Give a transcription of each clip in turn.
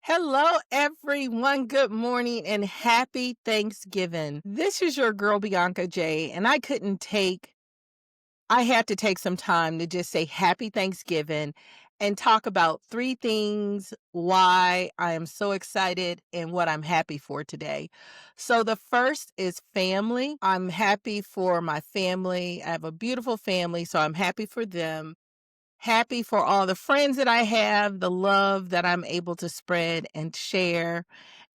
Hello, everyone. Good morning and happy Thanksgiving. This is your girl, Bianca Jaye, and I had to take some time to just say happy Thanksgiving and talk about three things why I am so excited and what I'm happy for today. So, the first is family. I'm happy for my family. I have a beautiful family, so I'm happy for them. Happy for all the friends that I have, the love that I'm able to spread and share.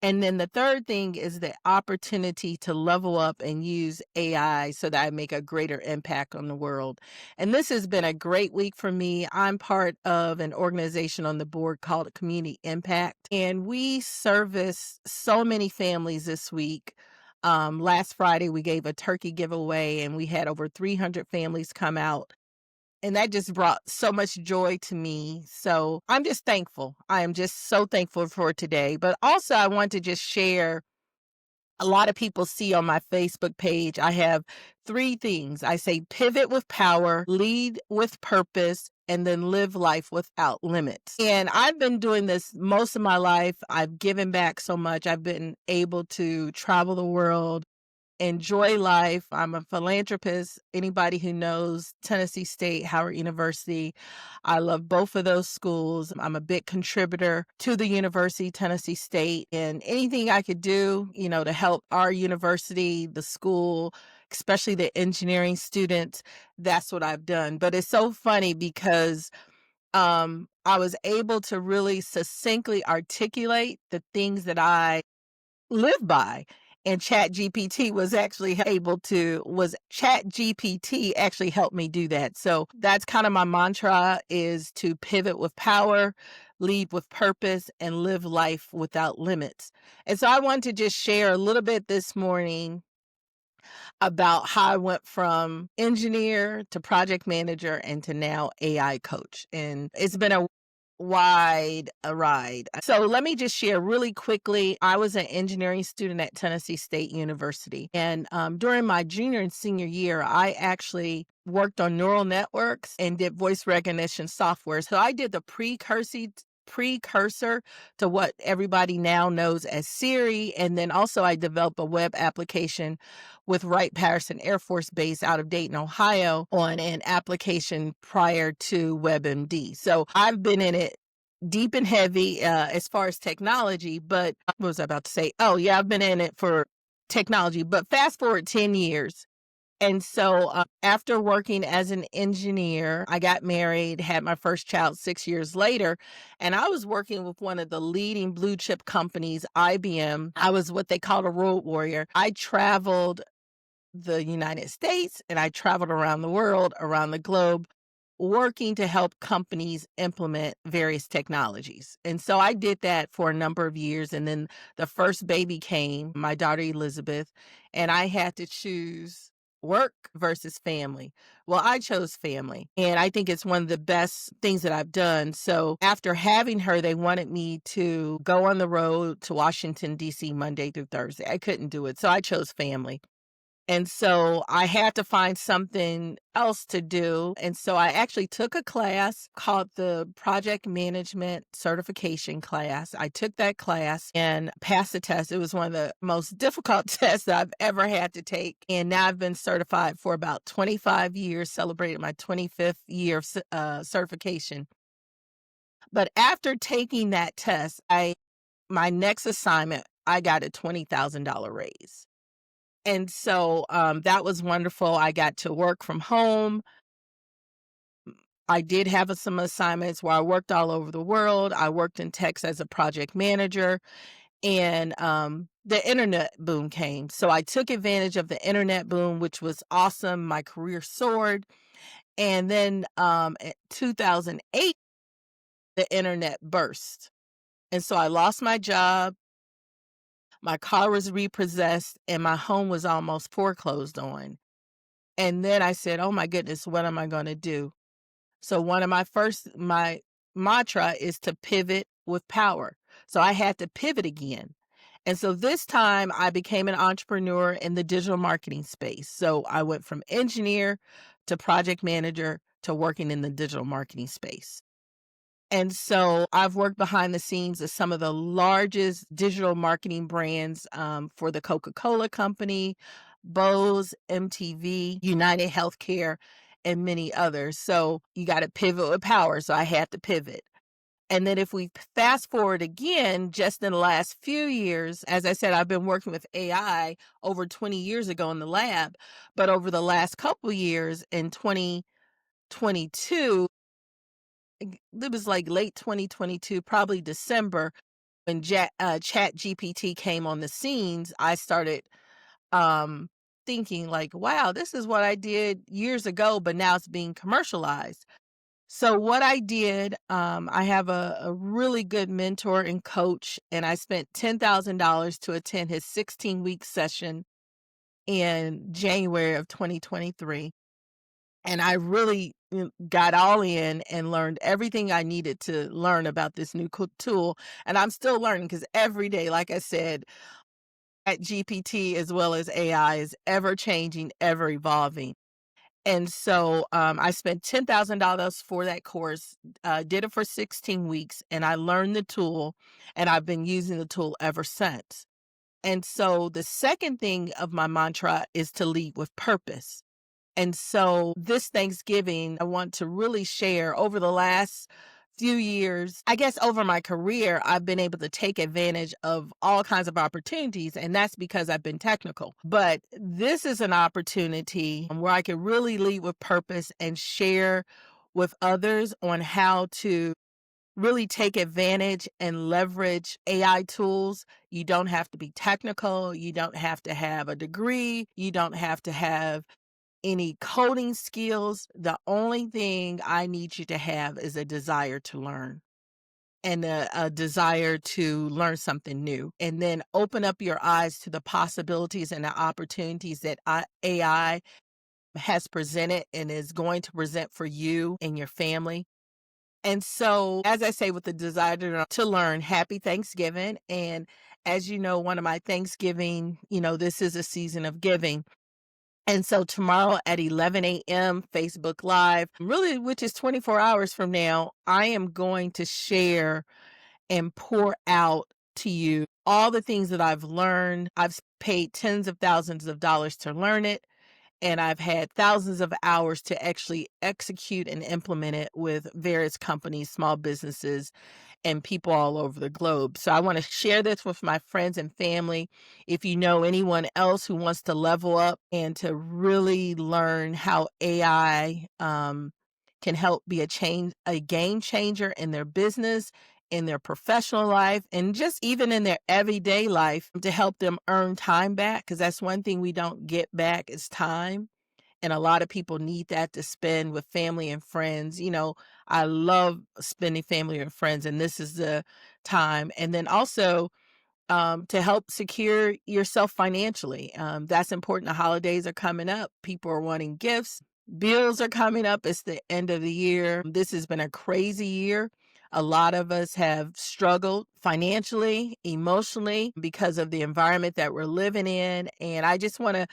And then the third thing is the opportunity to level up and use AI so that I make a greater impact on the world. And this has been a great week for me. I'm part of an organization on the board called Community Impact, and we service so many families this week. Last Friday, we gave a turkey giveaway, and we had over 300 families come out, and that just brought so much joy to me. So I'm just thankful. I am just so thankful for today. But also, I want to just share, a lot of people see on my Facebook page, I have three things. I say pivot with power, lead with purpose, and then live life without limits. And I've been doing this most of my life. I've given back so much. I've been able to travel the world, enjoy life. I'm a philanthropist. Anybody who knows Tennessee State, Howard University, I love both of those schools. I'm a big contributor to the University, Tennessee State, and anything I could do, to help our university, the school, especially the engineering students, that's what I've done. But it's so funny because I was able to really succinctly articulate the things that I live by. And Chat GPT actually helped me do that. So that's kind of my mantra, is to pivot with power, lead with purpose, and live life without limits. And so I want to just share a little bit this morning about how I went from engineer to project manager and to now AI coach. And it's been a wide a ride. So let me just share really quickly. I was an engineering student at Tennessee State University. And during my junior and senior year, I actually worked on neural networks and did voice recognition software. So I did the precursor to what everybody now knows as Siri. And then also I developed a web application with Wright Patterson Air Force Base out of Dayton, Ohio, on an application prior to WebMD. So I've been in it deep and heavy as far as technology. But what was I about to say? Oh, yeah, I've been in it for technology. But fast forward 10 years. And so after working as an engineer, I got married, had my first child 6 years later, and I was working with one of the leading blue chip companies, IBM. I was what they called a road warrior. I traveled the United States and I traveled around the world, around the globe, working to help companies implement various technologies. And so I did that for a number of years. And then the first baby came, my daughter Elizabeth, and I had to choose work versus family. Well, I chose family, and I think it's one of the best things that I've done. So after having her, they wanted me to go on the road to Washington, D.C. Monday through Thursday. I couldn't do it. So I chose family. And so I had to find something else to do. And so I actually took a class called the Project Management Certification class. I took that class and passed the test. It was one of the most difficult tests that I've ever had to take. And now I've been certified for about 25 years, celebrated my 25th year of certification. But after taking that test, my next assignment, I got a $20,000 raise. And so that was wonderful. I got to work from home. I did have some assignments where I worked all over the world. I worked in tech as a project manager, and the internet boom came. So I took advantage of the internet boom, which was awesome. My career soared. And then in 2008, the internet burst. And so I lost my job. My car was repossessed and my home was almost foreclosed on. And then I said, "Oh my goodness, what am I gonna do?" So my mantra is to pivot with power. So I had to pivot again. And so this time I became an entrepreneur in the digital marketing space. So I went from engineer to project manager to working in the digital marketing space. And so I've worked behind the scenes of some of the largest digital marketing brands for the Coca-Cola Company, Bose, MTV, United Healthcare, and many others. So you got to pivot with power. So I had to pivot. And then if we fast forward again, just in the last few years, as I said, I've been working with AI over 20 years ago in the lab, but over the last couple years in 2022, it was like late 2022, probably December, when Chat GPT came on the scenes, I started um, thinking like, wow, this is what I did years ago, but now it's being commercialized. So what I did, I have a really good mentor and coach, and I spent $10,000 to attend his 16-week session in January of 2023. And I really got all in and learned everything I needed to learn about this new tool. And I'm still learning because every day, like I said, at GPT as well as AI is ever changing, ever evolving. And so I spent $10,000 for that course, did it for 16 weeks, and I learned the tool, and I've been using the tool ever since. And so the second thing of my mantra is to lead with purpose. And so this Thanksgiving, I want to really share over the last few years, I guess over my career, I've been able to take advantage of all kinds of opportunities, and that's because I've been technical. But this is an opportunity where I can really lead with purpose and share with others on how to really take advantage and leverage AI tools. You don't have to be technical. You don't have to have a degree. You don't have to have any coding skills. The only thing I need you to have is a desire to learn and a desire to learn something new. And then open up your eyes to the possibilities and the opportunities that AI has presented and is going to present for you and your family. And so, as I say, with the desire to learn, happy Thanksgiving. And as you know, one of my Thanksgiving, this is a season of giving. And so tomorrow at 11 a.m., Facebook Live, really, which is 24 hours from now, I am going to share and pour out to you all the things that I've learned. I've paid tens of thousands of dollars to learn it, and I've had thousands of hours to actually execute and implement it with various companies, small businesses, and people all over the globe. So I want to share this with my friends and family. If you know anyone else who wants to level up and to really learn how AI can help be a game changer in their business, in their professional life, and just even in their everyday life to help them earn time back, because that's one thing we don't get back is time. And a lot of people need that to spend with family and friends. I love spending family and friends, and this is the time. And then also to help secure yourself financially. That's important. The holidays are coming up. People are wanting gifts. Bills are coming up. It's the end of the year. This has been a crazy year. A lot of us have struggled financially, emotionally because of the environment that we're living in. And I just want to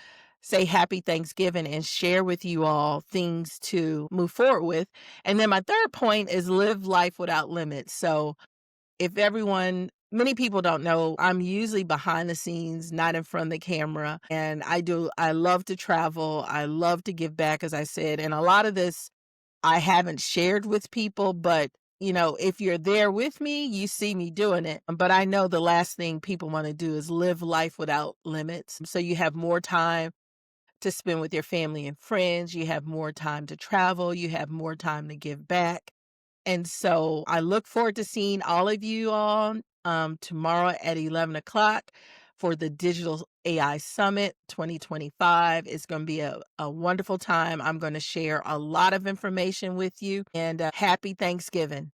say happy Thanksgiving and share with you all things to move forward with. And then my third point is live life without limits. So if many people don't know, I'm usually behind the scenes, not in front of the camera. And I love to travel. I love to give back, as I said. And a lot of this I haven't shared with people, but if you're there with me, you see me doing it. But I know the last thing people want to do is live life without limits. So you have more time to spend with your family and friends. You have more time to travel. You have more time to give back. And so I look forward to seeing all of you all tomorrow at 11 o'clock for the Digital AI Summit 2025. It's going to be a wonderful time. I'm going to share a lot of information with you, and happy Thanksgiving.